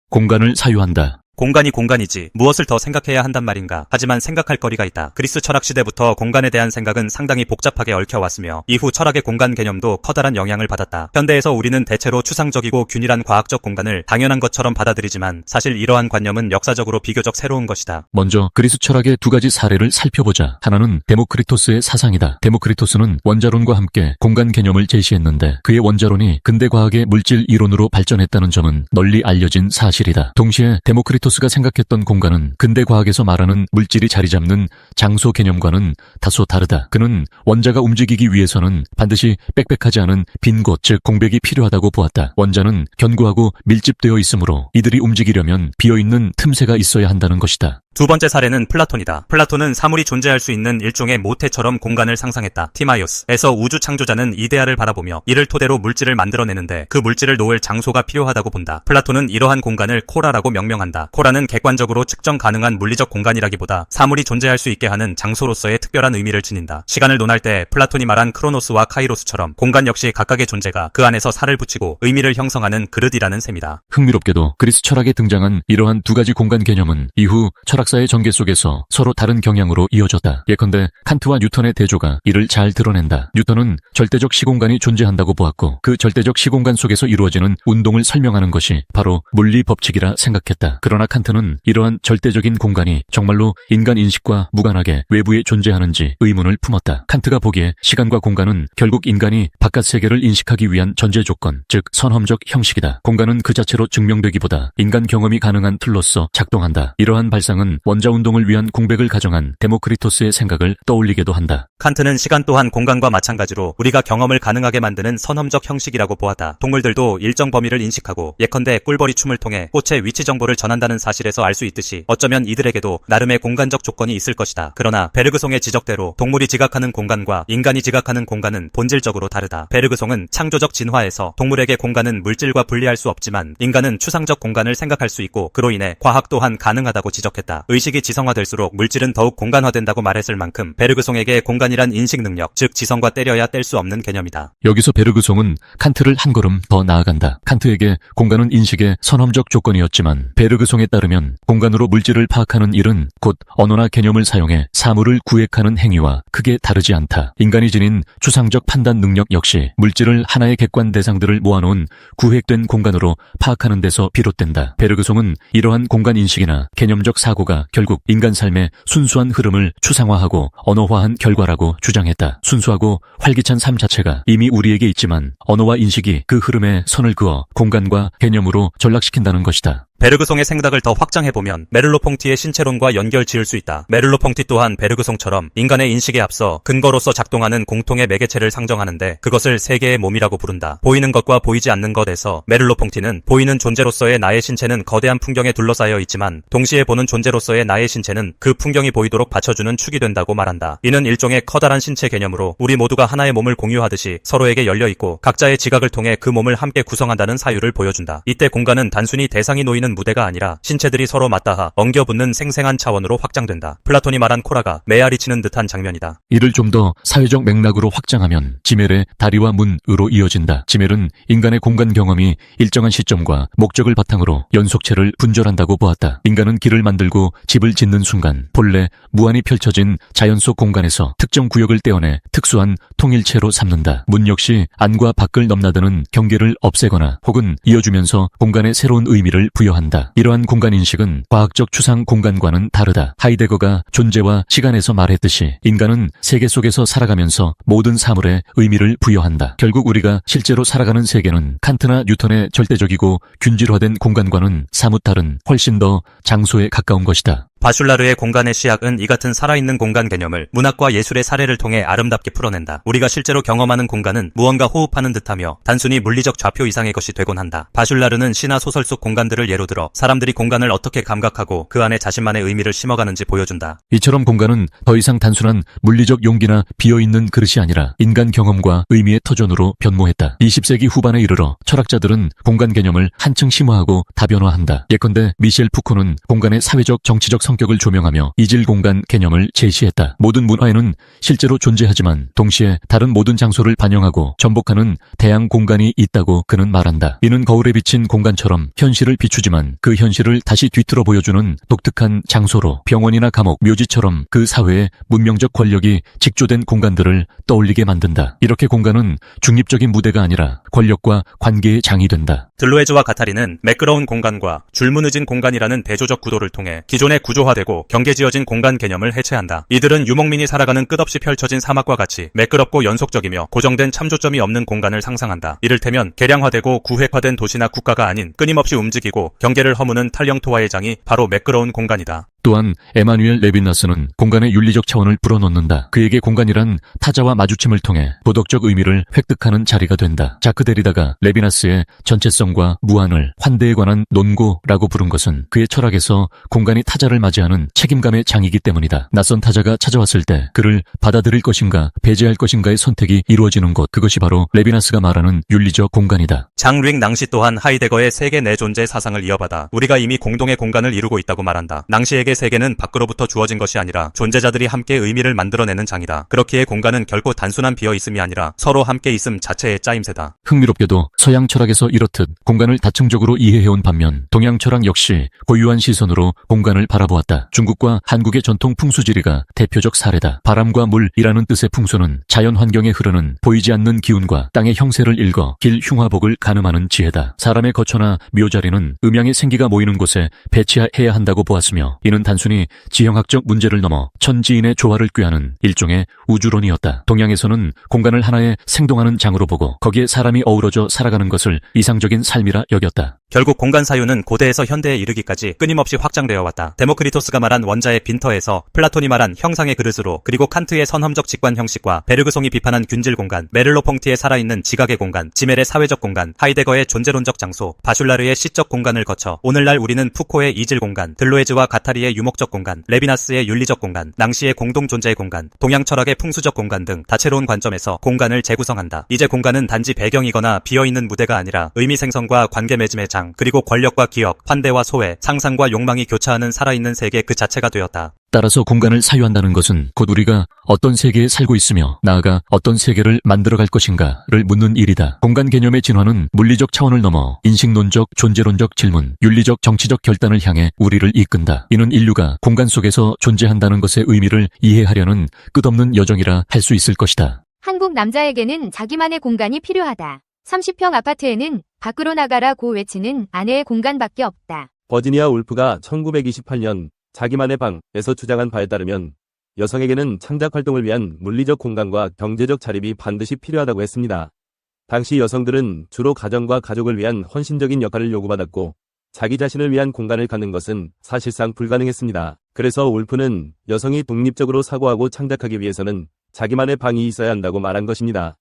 공간을 사유한다. 공간이 공간이지 무엇을 더 생각해야 한단 말인가. 하지만 생각할 거리가 있다. 그리스 철학 시대부터 공간에 대한 생각은 상당히 복잡하게 얽혀왔으며 이후 철학의 공간 개념도 커다란 영향을 받았다. 현대에서 우리는 대체로 추상적이고 균일한 과학적 공간을 당연한 것처럼 받아들이지만 사실 이러한 관념은 역사적으로 비교적 새로운 것이다. 먼저 그리스 철학의 두 가지 사례를 살펴보자. 하나는 데모크리토스의 사상이다. 데모크리토스는 원자론과 함께 공간 개념을 제시했는데 그의 원자론이 근대 과학의 물질 이론으로 발전했다는 점은 널리 알려진 사실이다. 동시에 데모크리토스가 생각했던 공간은 근대 과학에서 말하는 물질이 자리 잡는 장소 개념과는 다소 다르다. 그는 원자가 움직이기 위해서는 반드시 빽빽하지 않은 빈 곳, 즉 공백이 필요하다고 보았다. 원자는 견고하고 밀집되어 있으므로 이들이 움직이려면 비어있는 틈새가 있어야 한다는 것이다. 두 번째 사례는 플라톤이다. 플라톤은 사물이 존재할 수 있는 일종의 모태처럼 공간을 상상했다. 티마이오스에서 우주 창조자는 이데아를 바라보며 이를 토대로 물질을 만들어내는데 그 물질을 놓을 장소가 필요하다고 본다. 플라톤은 이러한 공간을 코라라고 명명한다. 코라는 객관적으로 측정 가능한 물리적 공간이라기보다 사물이 존재할 수 있게 하는 장소로서의 특별한 의미를 지닌다. 시간을 논할 때 플라톤이 말한 크로노스와 카이로스처럼 공간 역시 각각의 존재가 그 안에서 살을 붙이고 의미를 형성하는 그릇이라는 셈이다. 흥미롭게도 그리스 철학에 등장한 이러한 두 가지 공간 개념은 이후 철학사의 전개 속에서 서로 다른 경향으로 이어졌다. 예컨대 칸트와 뉴턴의 대조가 이를 잘 드러낸다. 뉴턴은 절대적 시공간이 존재한다고 보았고 그 절대적 시공간 속에서 이루어지는 운동을 설명하는 것이 바로 물리 법칙이라 생각했다. 그러나 칸트는 이러한 절대적인 공간이 정말로 인간 인식과 무관하게 외부에 존재하는지 의문을 품었다. 칸트가 보기에 시간과 공간은 결국 인간이 바깥 세계를 인식하기 위한 전제 조건, 즉 선험적 형식이다. 공간은 그 자체로 증명되기보다 인간 경험이 가능한 틀로서 작동한다. 이러한 발상은 원자운동을 위한 공백을 가정한 데모크리토스의 생각을 떠올리게도 한다. 칸트는 시간 또한 공간과 마찬가지로 우리가 경험을 가능하게 만드는 선험적 형식이라고 보았다. 동물들도 일정 범위를 인식하고 예컨대 꿀벌이 춤을 통해 꽃의 위치 정보를 전한다는 사실에서 알 수 있듯이 어쩌면 이들에게도 나름의 공간적 조건이 있을 것이다. 그러나 베르그송의 지적대로 동물이 지각하는 공간과 인간이 지각하는 공간은 본질적으로 다르다. 베르그송은 창조적 진화에서 동물에게 공간은 물질과 분리할 수 없지만 인간은 추상적 공간을 생각할 수 있고 그로 인해 과학 또한 가능하다고 지적했다. 의식이 지성화될수록 물질은 더욱 공간화된다고 말했을 만큼 베르그송에게 공간이란 인식 능력, 즉 지성과 때려야 뗄 수 없는 개념이다. 여기서 베르그송은 칸트를 한 걸음 더 나아간다. 칸트에게 공간은 인식의 선험적 조건이었지만 베르그송에 따르면 공간으로 물질을 파악하는 일은 곧 언어나 개념을 사용해 사물을 구획하는 행위와 크게 다르지 않다. 인간이 지닌 추상적 판단 능력 역시 물질을 하나의 객관 대상들을 모아놓은 구획된 공간으로 파악하는 데서 비롯된다. 베르그송은 이러한 공간 인식이나 개념적 사고가 결국 인간 삶의 순수한 흐름을 추상화하고 언어화한 결과라고 주장했다. 순수하고 활기찬 삶 자체가 이미 우리에게 있지만 언어와 인식이 그 흐름에 선을 그어 공간과 개념으로 전락시킨다는 것이다. 베르그송의 생각을 더 확장해보면 메를로퐁티의 신체론과 연결 지을 수 있다. 메를로퐁티 또한 베르그송처럼 인간의 인식에 앞서 근거로서 작동하는 공통의 매개체를 상정하는데 그것을 세계의 몸이라고 부른다. 보이는 것과 보이지 않는 것에서 메를로퐁티는 보이는 존재로서의 나의 신체는 거대한 풍경에 둘러싸여 있지만 동시에 보는 존재로서의 나의 신체는 그 풍경이 보이도록 받쳐주는 축이 된다고 말한다. 이는 일종의 커다란 신체 개념으로 우리 모두가 하나의 몸을 공유하듯이 서로에게 열려있고 각자의 지각을 통해 그 몸을 함께 구성한다는 사유를 보여준다. 이때 공간은 단순히 대상이 놓이는 무대가 아니라 신체들이 서로 맞닿아 엉겨붙는 생생한 차원으로 확장된다. 플라톤이 말한 코라가 메아리 치는 듯한 장면이다. 이를 좀 더 사회적 맥락으로 확장하면 지멜의 다리와 문으로 이어진다. 지멜은 인간의 공간 경험이 일정한 시점과 목적을 바탕으로 연속체를 분절한다고 보았다. 인간은 길을 만들고 집을 짓는 순간 본래 무한히 펼쳐진 자연 속 공간에서 특정 구역을 떼어내 특수한 통일체로 삼는다. 문 역시 안과 밖을 넘나드는 경계를 없애거나 혹은 이어주면서 공간에 새로운 의미를 부여한다. 이러한 공간인식은 과학적 추상 공간과는 다르다. 하이데거가 존재와 시간에서 말했듯이 인간은 세계 속에서 살아가면서 모든 사물에 의미를 부여한다. 결국 우리가 실제로 살아가는 세계는 칸트나 뉴턴의 절대적이고 균질화된 공간과는 사뭇 다른 훨씬 더 장소에 가까운 것이다. 바슐라르의 공간의 시학은 이 같은 살아있는 공간 개념을 문학과 예술의 사례를 통해 아름답게 풀어낸다. 우리가 실제로 경험하는 공간은 무언가 호흡하는 듯하며 단순히 물리적 좌표 이상의 것이 되곤 한다. 바슐라르는 시나 소설 속 공간들을 예로 들어 사람들이 공간을 어떻게 감각하고 그 안에 자신만의 의미를 심어가는지 보여준다. 이처럼 공간은 더 이상 단순한 물리적 용기나 비어있는 그릇이 아니라 인간 경험과 의미의 터전으로 변모했다. 20세기 후반에 이르러 철학자들은 공간 개념을 한층 심화하고 다변화한다. 예컨대 미셸 푸코는 공간의 사회적 정치적 성격을 조명하며 이질 공간 개념을 제시했다. 모든 문화에는 실제로 존재하지만 동시에 다른 모든 장소를 반영하고 전복하는 대양 공간이 있다고 그는 말한다. 이는 거울에 비친 공간처럼 현실을 비추지만 그 현실을 다시 뒤틀어 보여주는 독특한 장소로 병원이나 감옥, 묘지처럼 그 사회의 문명적 권력이 직조된 공간들을 떠올리게 만든다. 이렇게 공간은 중립적인 무대가 아니라 권력과 관계의 장이 된다. 들로에즈와 가타리는 매끄러운 공간과 줄무너진 공간이라는 대조적 구도를 통해 기존의 구조화되고 경계지어진 공간 개념을 해체한다. 이들은 유목민이 살아가는 끝없이 펼쳐진 사막과 같이 매끄럽고 연속적이며 고정된 참조점이 없는 공간을 상상한다. 이를테면 개량화되고 구획화된 도시나 국가가 아닌 끊임없이 움직이고 경계를 허무는 탈영토와의 장이 바로 매끄러운 공간이다. 또한 에마누엘 레빈나스는 공간의 윤리적 차원을 불어넣는다. 그에게 공간이란 타자와 마주침을 통해 도덕적 의미를 획득하는 자리가 된다. 자크 데리다가 레비나스의 전체성과 무한을 환대에 관한 논고라고 부른 것은 그의 철학에서 공간이 타자를 맞이하는 책임감의 장이기 때문이다. 낯선 타자가 찾아왔을 때 그를 받아들일 것인가 배제할 것인가의 선택이 이루어지는 곳, 그것이 바로 레비나스가 말하는 윤리적 공간이다. 장르익 낭시 또한 하이데거의 세계 내 존재 사상을 이어받아 우리가 이미 공동의 공간을 이루고 있다고 말한다. 낭시에게 세계는 밖으로부터 주어진 것이 아니라 존재자들이 함께 의미를 만들어내는 장이다. 그렇기에 공간은 결코 단순한 비어있음이 아니라 서로 함께 있음 자체의 짜임새다. 흥미롭게도 서양 철학에서 이렇듯 공간을 다층적으로 이해해온 반면 동양 철학 역시 고유한 시선으로 공간을 바라보았다. 중국과 한국의 전통 풍수지리가 대표적 사례다. 바람과 물이라는 뜻의 풍수는 자연 환경에 흐르는 보이지 않는 기운과 땅의 형세를 읽어 길 흉화복을 가늠하는 지혜다. 사람의 거처나 묘자리는 음양의 생기가 모이는 곳에 배치해야 한다고 보았으며 이는 단순히 지형학적 문제를 넘어 천지인의 조화를 꾀하는 일종의 우주론이었다. 동양에서는 공간을 하나의 생동하는 장으로 보고 거기에 사람이 어우러져 살아가는 것을 이상적인 삶이라 여겼다. 결국 공간 사유는 고대에서 현대에 이르기까지 끊임없이 확장되어 왔다. 데모크리토스가 말한 원자의 빈터에서 플라톤이 말한 형상의 그릇으로, 그리고 칸트의 선험적 직관 형식과 베르그송이 비판한 균질 공간, 메를로퐁티의 살아있는 지각의 공간, 지멜의 사회적 공간, 하이데거의 존재론적 장소, 바슐라르의 시적 공간을 거쳐 오늘날 우리는 푸코의 이질 공간, 들로에즈와 가타리의 유목적 공간, 레비나스의 윤리적 공간, 낭시의 공동 존재의 공간, 동양 철학의 풍수적 공간 등 다채로운 관점에서 공간을 재구성한다. 이제 공간은 단지 배경이거나 비어있는 무대가 아니라 의미 생성과 관계 맺음의 장, 그리고 권력과 기억, 환대와 소외, 상상과 욕망이 교차하는 살아있는 세계 그 자체가 되었다. 따라서 공간을 사유한다는 것은 곧 우리가 어떤 세계에 살고 있으며 나아가 어떤 세계를 만들어갈 것인가를 묻는 일이다. 공간 개념의 진화는 물리적 차원을 넘어 인식론적, 존재론적 질문, 윤리적, 정치적 결단을 향해 우리를 이끈다. 이는 인류가 공간 속에서 존재한다는 것의 의미를 이해하려는 끝없는 여정이라 할 수 있을 것이다. 한국 남자에게는 자기만의 공간이 필요하다. 30평 아파트에는 밖으로 나가라고 외치는 아내의 공간밖에 없다. 버지니아 울프가 1928년 자기만의 방에서 주장한 바에 따르면 여성에게는 창작 활동을 위한 물리적 공간과 경제적 자립이 반드시 필요하다고 했습니다. 당시 여성들은 주로 가정과 가족을 위한 헌신적인 역할을 요구받았고 자기 자신을 위한 공간을 갖는 것은 사실상 불가능했습니다. 그래서 울프는 여성이 독립적으로 사고하고 창작하기 위해서는 자기만의 방이 있어야 한다고 말한 것입니다.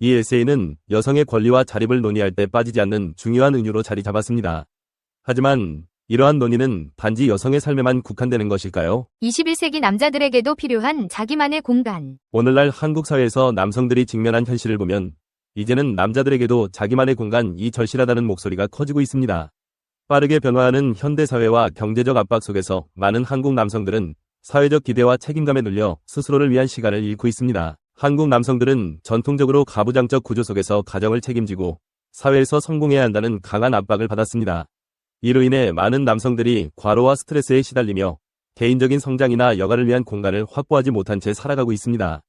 이 에세이는 여성의 권리와 자립을 논의할 때 빠지지 않는 중요한 은유로 자리 잡았습니다. 하지만 이러한 논의는 단지 여성의 삶에만 국한되는 것일까요? 21세기 남자들에게도 필요한 자기만의 공간. 오늘날 한국 사회에서 남성들이 직면한 현실을 보면 이제는 남자들에게도 자기만의 공간이 절실하다는 목소리가 커지고 있습니다. 빠르게 변화하는 현대사회와 경제적 압박 속에서 많은 한국 남성들은 사회적 기대와 책임감에 눌려 스스로를 위한 시간을 잃고 있습니다. 한국 남성들은 전통적으로 가부장적 구조 속에서 가정을 책임지고 사회에서 성공해야 한다는 강한 압박을 받았습니다. 이로 인해 많은 남성들이 과로와 스트레스에 시달리며 개인적인 성장이나 여가를 위한 공간을 확보하지 못한 채 살아가고 있습니다.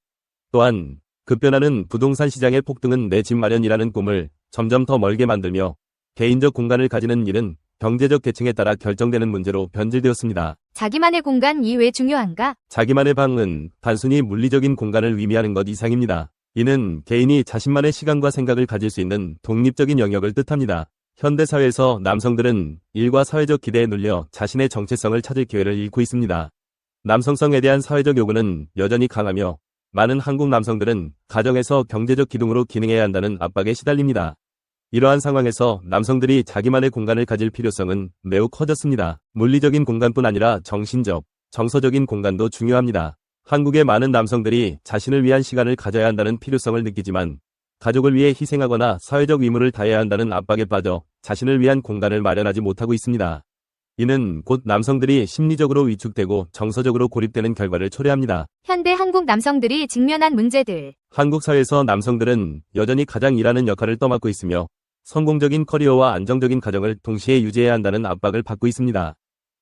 또한 급변하는 부동산 시장의 폭등은 내 집 마련이라는 꿈을 점점 더 멀게 만들며 개인적 공간을 가지는 일은 경제적 계층에 따라 결정되는 문제로 변질되었습니다. 자기만의 공간이 왜 중요한가? 자기만의 방은 단순히 물리적인 공간을 의미하는 것 이상입니다. 이는 개인이 자신만의 시간과 생각을 가질 수 있는 독립적인 영역을 뜻합니다. 현대사회에서 남성들은 일과 사회적 기대에 눌려 자신의 정체성을 찾을 기회를 잃고 있습니다. 남성성에 대한 사회적 요구는 여전히 강하며 많은 한국 남성들은 가정에서 경제적 기둥으로 기능해야 한다는 압박에 시달립니다. 이러한 상황에서 남성들이 자기만의 공간을 가질 필요성은 매우 커졌습니다. 물리적인 공간뿐 아니라 정신적, 정서적인 공간도 중요합니다. 한국의 많은 남성들이 자신을 위한 시간을 가져야 한다는 필요성을 느끼지만 가족을 위해 희생하거나 사회적 의무를 다해야 한다는 압박에 빠져 자신을 위한 공간을 마련하지 못하고 있습니다. 이는 곧 남성들이 심리적으로 위축되고 정서적으로 고립되는 결과를 초래합니다. 현대 한국 남성들이 직면한 문제들. 한국 사회에서 남성들은 여전히 가장 일하는 역할을 떠맡고 있으며 성공적인 커리어와 안정적인 가정을 동시에 유지해야 한다는 압박을 받고 있습니다.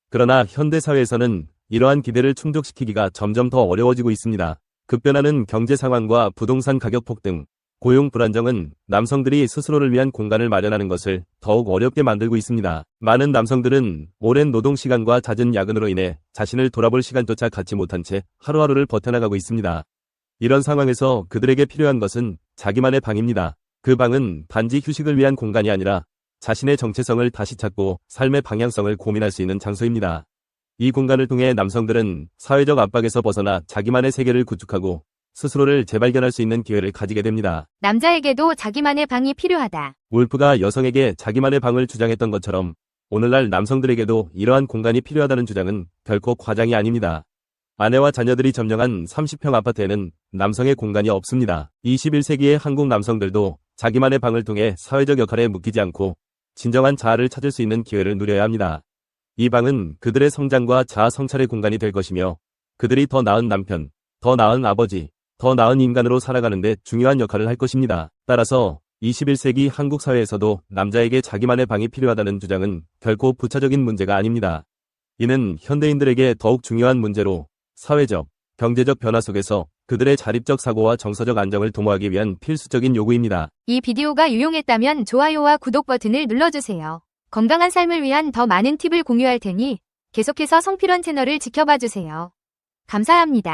그러나 현대 사회에서는 이러한 기대를 충족시키기가 점점 더 어려워지고 있습니다. 급변하는 경제 상황과 부동산 가격 폭등, 고용 불안정은 남성들이 스스로를 위한 공간을 마련하는 것을 더욱 어렵게 만들고 있습니다. 많은 남성들은 오랜 노동 시간과 잦은 야근으로 인해 자신을 돌아볼 시간조차 갖지 못한 채 하루하루를 버텨나가고 있습니다. 이런 상황에서 그들에게 필요한 것은 자기만의 방입니다. 그 방은 단지 휴식을 위한 공간이 아니라 자신의 정체성을 다시 찾고 삶의 방향성을 고민할 수 있는 장소입니다. 이 공간을 통해 남성들은 사회적 압박에서 벗어나 자기만의 세계를 구축하고 스스로를 재발견할 수 있는 기회를 가지게 됩니다. 남자에게도 자기만의 방이 필요하다. 울프가 여성에게 자기만의 방을 주장했던 것처럼 오늘날 남성들에게도 이러한 공간이 필요하다는 주장은 결코 과장이 아닙니다. 아내와 자녀들이 점령한 30평 아파트에는 남성의 공간이 없습니다. 21세기의 한국 남성들도 자기만의 방을 통해 사회적 역할에 묶이지 않고 진정한 자아를 찾을 수 있는 기회를 누려야 합니다. 이 방은 그들의 성장과 자아 성찰의 공간이 될 것이며 그들이 더 나은 남편, 더 나은 아버지, 더 나은 인간으로 살아가는 데 중요한 역할을 할 것입니다. 따라서 21세기 한국 사회에서도 남자에게 자기만의 방이 필요하다는 주장은 결코 부차적인 문제가 아닙니다. 이는 현대인들에게 더욱 중요한 문제로 사회적, 경제적 변화 속에서 그들의 자립적 사고와 정서적 안정을 도모하기 위한 필수적인 요구입니다. 이 비디오가 유용했다면 좋아요와 구독 버튼을 눌러주세요. 건강한 삶을 위한 더 많은 팁을 공유할 테니 계속해서 성필원 채널을 지켜봐 주세요. 감사합니다.